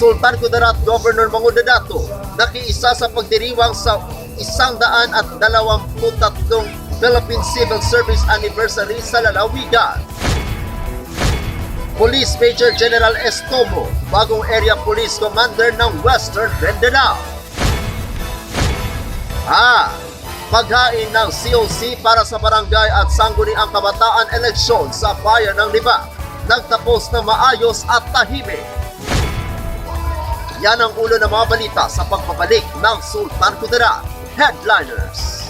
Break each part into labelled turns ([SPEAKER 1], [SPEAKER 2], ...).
[SPEAKER 1] Sultan Kudarat Governor Mangudadato nakiisa sa pagdiriwang sa 123 Philippine Civil Service Anniversary sa lalawigan. Police Major General Estomo, bagong Area Police Commander ng Western Mindanao. Paghain ng COC para sa barangay at sangguniang kabataan eleksyon sa bayan ng Lipa. Nagtapos na maayos at tahimik. Yan ang ulo ng mga balita sa pagbabalik ng Sultan Kudarat Headliners.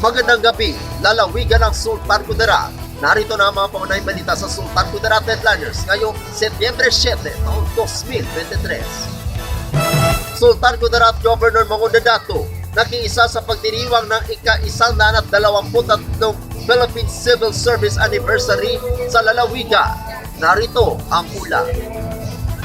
[SPEAKER 1] Magandang gabi, lalawigan ng Sultan Kudarat. Narito na ang mga paunahing balita sa Sultan Kudarat Headliners ngayong Setyembre 7, taong 2023. Sultan Kudarat Governor Mangudadato nakiisa sa pagdiriwang ng ika-123 Philippine Civil Service Anniversary sa lalawigan. Narito ang ulat.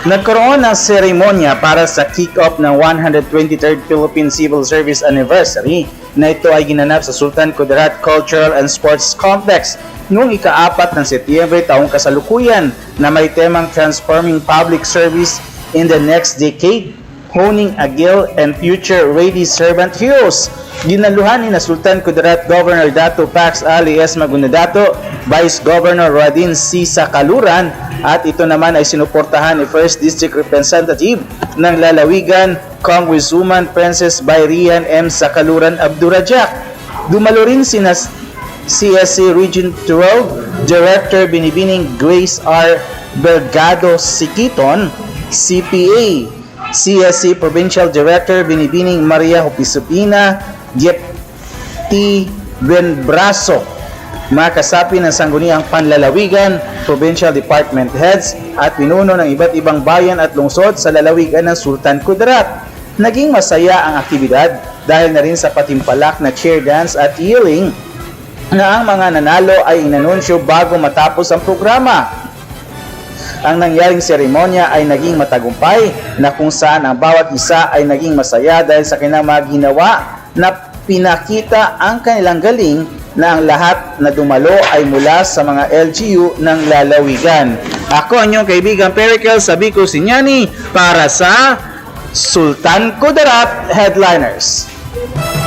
[SPEAKER 2] Nagkaroon ng seremonya para sa kick-off ng 123rd Philippine Civil Service Anniversary na ito ay ginanap sa Sultan Kudarat Cultural and Sports Complex noong ika-4 ng Setyembre taong kasalukuyan na may temang Transforming Public Service in the Next Decade, Honing Agile and Future Ready Servant Heroes. Ginaluhan ni na Sultan Kudarat Governor Dato Pax Ali S. Mangudadato, Vice Governor Radin C. Sakaluran, at ito naman ay sinuportahan ni First District Representative ng Lalawigan, Congresswoman Princess Bayrian M. Sakaluran Abdurajak. Dumalo rin sina CSC Region 12 Director Binibining Grace R. Belgado Sikiton, CPA CSC Provincial Director Binibining Maria Hopisupina, Deputy Benbraso, mga kasapi ng sangguniang panlalawigan, provincial department heads at pinuno ng iba't ibang bayan at lungsod sa lalawigan ng Sultan Kudarat. Naging masaya ang aktibidad dahil na rin sa patimpalak na chair dance at healing na ang mga nanalo ay inanunsyo bago matapos ang programa. Ang nangyaring seremonya ay naging matagumpay na kung saan ang bawat isa ay naging masaya dahil sa kanilang mga ginawa na pinakita ang kanilang galing na ang lahat na dumalo ay mula sa mga LGU ng lalawigan. Ako ang inyong kaibigan Perikel Sabico Sinyani para sa Sultan Kudarat Headliners.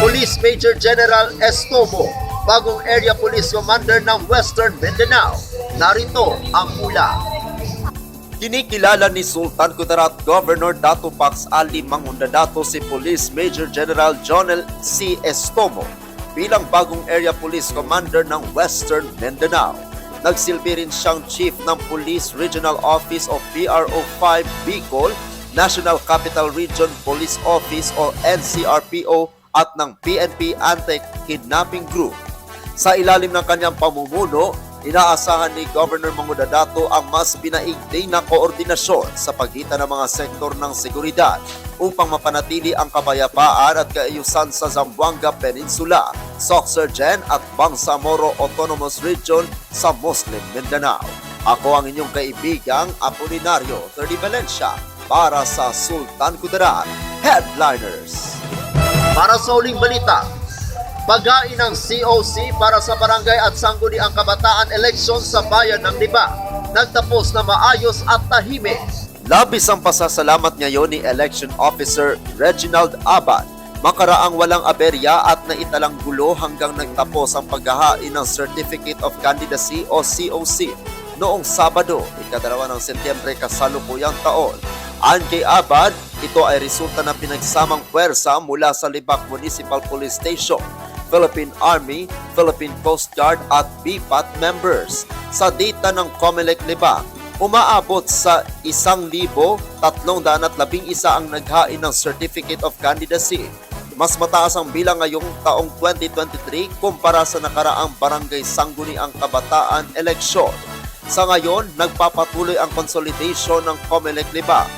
[SPEAKER 1] Police Major General Estomo, bagong Area Police Commander ng Western Mindanao. Narito ang ula. Kinikilala ni Sultan Kudarat Governor Dato Pax Ali Mangundadato si Police Major General Jonel C. Estomo bilang bagong Area Police Commander ng Western Mindanao. Nagsilbi rin siyang Chief ng Police Regional Office of PRO 5 Bicol, National Capital Region Police Office o NCRPO at ng PNP Anti-Kidnapping Group. Sa ilalim ng kanyang pamumuno, inaasahan ni Governor Mangudadato ang mas pinaigting na koordinasyon sa pagitan ng mga sektor ng seguridad upang mapanatili ang kapayapaan at kaayusan sa Zamboanga Peninsula, Sorsogon at Bangsamoro Autonomous Region sa Muslim Mindanao. Ako ang inyong kaibigang Apolinario 30 Valencia para sa Sultan Kudarat Headliners. Para sa uling balita, paghain ng COC para sa barangay at sangguniang kabataan eleksyon sa bayan ng Liba. Nagtapos na maayos at tahimik. Labis ang pasasalamat ngayon ni Election Officer Reginald Abad. Makaraang walang aberya at naitalang gulo hanggang nagtapos ang paghahain ng Certificate of Candidacy o COC noong Sabado, 2 ng Setyembre kasalukuyang taon. Ayon kay Abad, ito ay resulta ng pinagsamang puwersa mula sa Libak Municipal Police Station, Philippine Army, Philippine Coast Guard at BPAT members. Sa data ng COMELEC Libak, umaabot sa 1,311 ang naghain ng Certificate of Candidacy. Mas mataas ang bilang ngayong taong 2023 kumpara sa nakaraang barangay sangguniang kabataan eleksyon. Sa ngayon, nagpapatuloy ang consolidation ng COMELEC Libak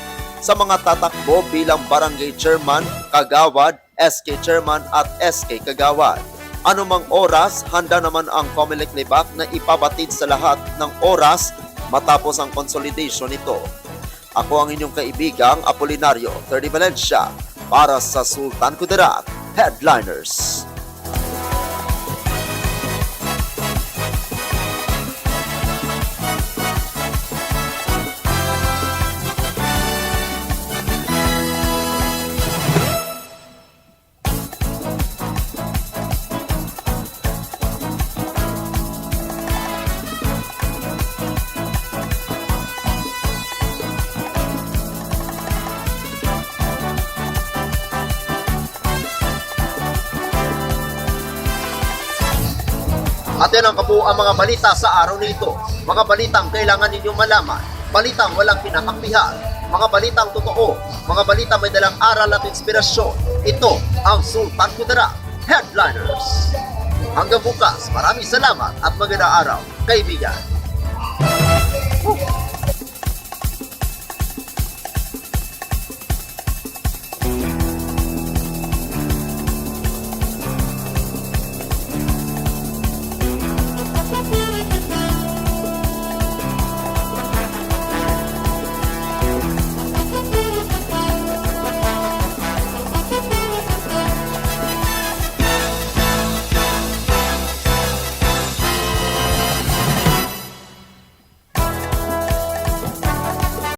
[SPEAKER 1] sa mga tatakbo bilang Barangay Chairman, Kagawad, SK Chairman at SK Kagawad. Anumang oras, handa naman ang COMELEC Libak na ipabatid sa lahat ng oras matapos ang consolidation nito. Ako ang inyong kaibigang Apolinario 30 Valencia para sa Sultan Kudarat Headliners. At yan ang kabuuan mga balita sa araw nito. Mga balitang kailangan ninyong malaman. Balitang walang kinakampihan. Mga balitang totoo. Mga balita may dalang aral at inspirasyon. Ito ang Sultan Kudarat Headliners. Hanggang bukas, maraming salamat at magandang araw, kaibigan.